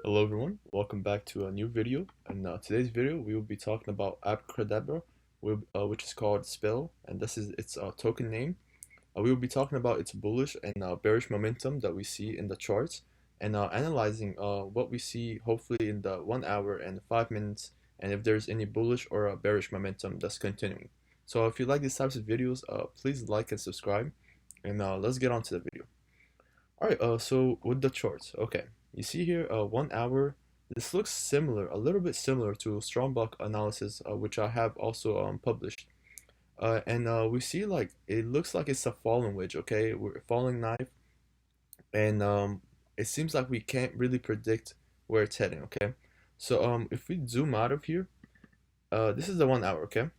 Hello everyone, welcome back to a new video. In today's video, we will be talking about Abracadabra, which is called Spell, and this is its token name. We will be talking about its bullish and bearish momentum that we see in the charts, and analyzing what we see hopefully in the 1 hour and 5 minutes, and if there's any bullish or bearish momentum that's continuing. So if you like these types of videos, please like and subscribe, and let's get on to the video. Alright, so with the charts, okay, you see here 1 hour. This looks similar, a little bit similar to strong block analysis, which I have also published. And we see like it looks like it's a falling wedge, okay, we're falling knife, and it seems like we can't really predict where it's heading, okay. So if we zoom out of here, this is the 1 hour, okay,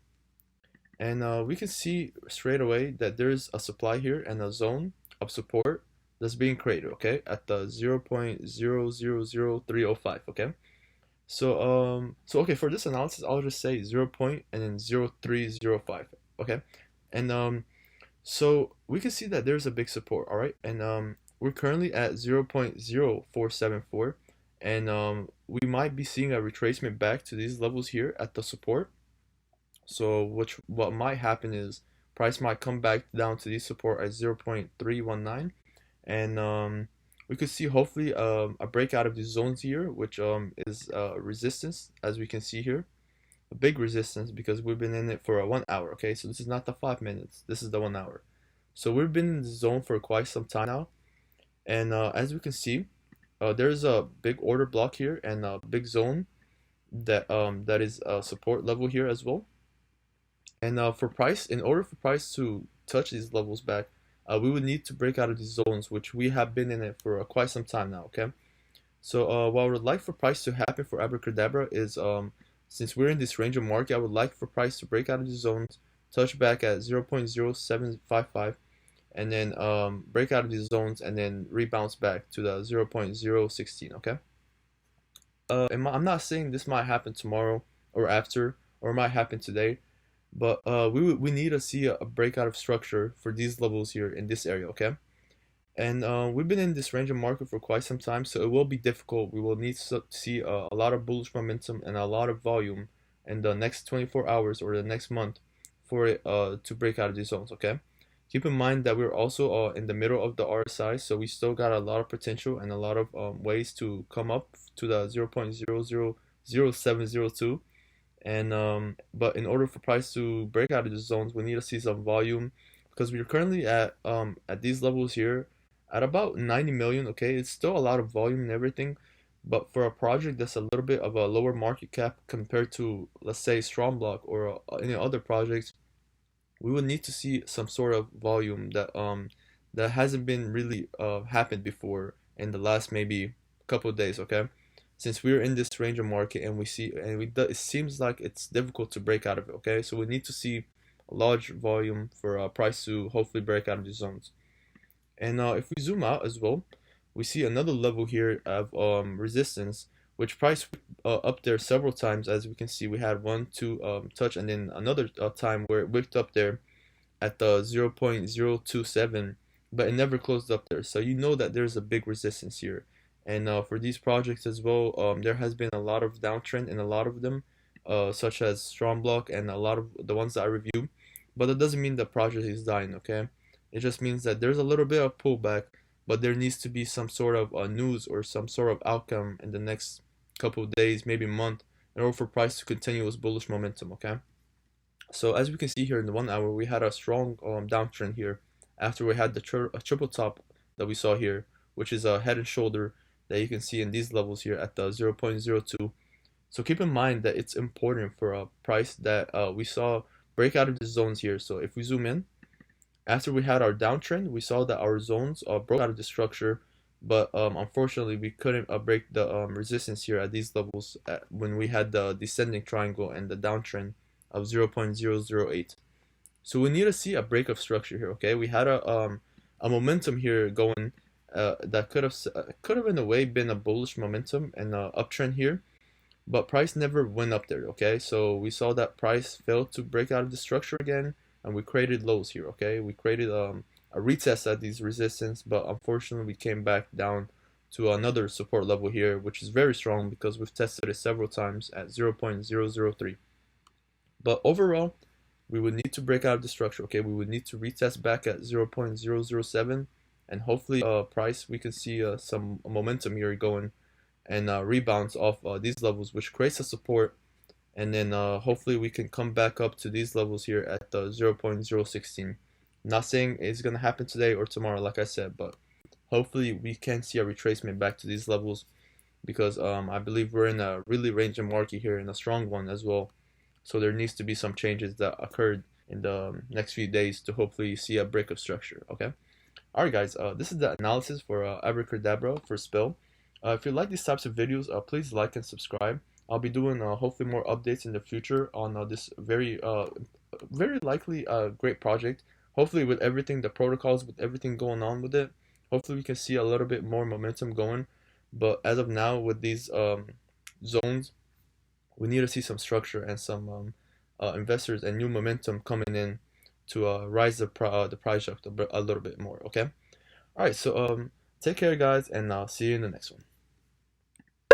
and we can see straight away that there's a supply here and a zone of support that's being created, okay, at the 0.000305, okay. So okay, for this analysis I'll just say 0 point and then 0.305, okay. And so we can see that there's a big support, all right, and we're currently at 0.0474, and we might be seeing a retracement back to these levels here at the support. So what might happen is price might come back down to these support at 0.319, and we could see hopefully a breakout of these zones here, which is resistance, as we can see here, a big resistance, because we've been in it for a 1 hour, okay. So this is not the 5 minutes, this is the 1 hour. So we've been in this zone for quite some time now, and as we can see, there's a big order block here and a big zone that is a support level here as well. And for price, in order for price to touch these levels back, we would need to break out of these zones, which we have been in it for quite some time now, okay. So what I would like for price to happen for Abracadabra is, since we're in this range of market, I would like for price to break out of these zones, touch back at 0.0755, and then break out of these zones and then rebounce back to the 0.016, okay. I'm not saying this might happen tomorrow or after, or it might happen today, but we need to see a breakout of structure for these levels here in this area, okay. And we've been in this range of market for quite some time, so it will be difficult. We will need to see a lot of bullish momentum and a lot of volume in the next 24 hours or the next month for it to break out of these zones, okay. Keep in mind that we're also in the middle of the RSI, so we still got a lot of potential and a lot of ways to come up to the 0.000702. And but in order for price to break out of the zones, we need to see some volume, because we're currently at these levels here at about 90 million, okay. It's still a lot of volume and everything, but for a project that's a little bit of a lower market cap compared to, let's say, strong block or any other projects, we would need to see some sort of volume that hasn't been really happened before in the last maybe couple of days, okay. Since we're in this range of market and we see, and it seems like it's difficult to break out of it, okay. So we need to see a large volume for price to hopefully break out of these zones. And if we zoom out as well, we see another level here of resistance, which price up there several times. As we can see, we had one, two touch, and then another time where it wicked up there at the 0.027, but it never closed up there. So you know that there's a big resistance here. And for these projects as well, there has been a lot of downtrend in a lot of them, such as strong block and a lot of the ones that I review. But that doesn't mean the project is dying, okay. It just means that there's a little bit of pullback, but there needs to be some sort of news or some sort of outcome in the next couple of days, maybe month, in order for price to continue its bullish momentum, okay. So as we can see here in the 1 hour, we had a strong downtrend here after we had the triple top that we saw here, which is a head and shoulder that you can see in these levels here at the 0.02. So keep in mind that it's important for a price that we saw break out of the zones here. So if we zoom in, after we had our downtrend, we saw that our zones broke out of the structure, but unfortunately we couldn't break the resistance here at these levels when we had the descending triangle and the downtrend of 0.008. So we need to see a break of structure here, okay. We had a momentum here going that could have in a way been a bullish momentum and uptrend here, but price never went up there, okay. So we saw that price failed to break out of the structure again, and we created lows here, okay. We created a retest at these resistance, but unfortunately we came back down to another support level here, which is very strong because we've tested it several times at 0.003. But overall, we would need to break out of the structure. Okay, we would need to retest back at 0.007, and hopefully price we can see some momentum here going, and rebounds off these levels, which creates a support, and then hopefully we can come back up to these levels here at 0.016. Not saying it's gonna happen today or tomorrow, like I said, but hopefully we can see a retracement back to these levels, because I believe we're in a really ranging market here, and a strong one as well. So there needs to be some changes that occurred in the next few days to hopefully see a break of structure. Okay. All right, guys. This is the analysis for Abracadabra for Spell. If you like these types of videos, please like and subscribe. I'll be doing hopefully more updates in the future on this very likely great project. Hopefully with everything, the protocols, with everything going on with it, hopefully we can see a little bit more momentum going. But as of now, with these zones, we need to see some structure and some investors and new momentum coming in to rise the price up a little bit more. Okay. All right. So take care, guys, and I'll see you in the next one.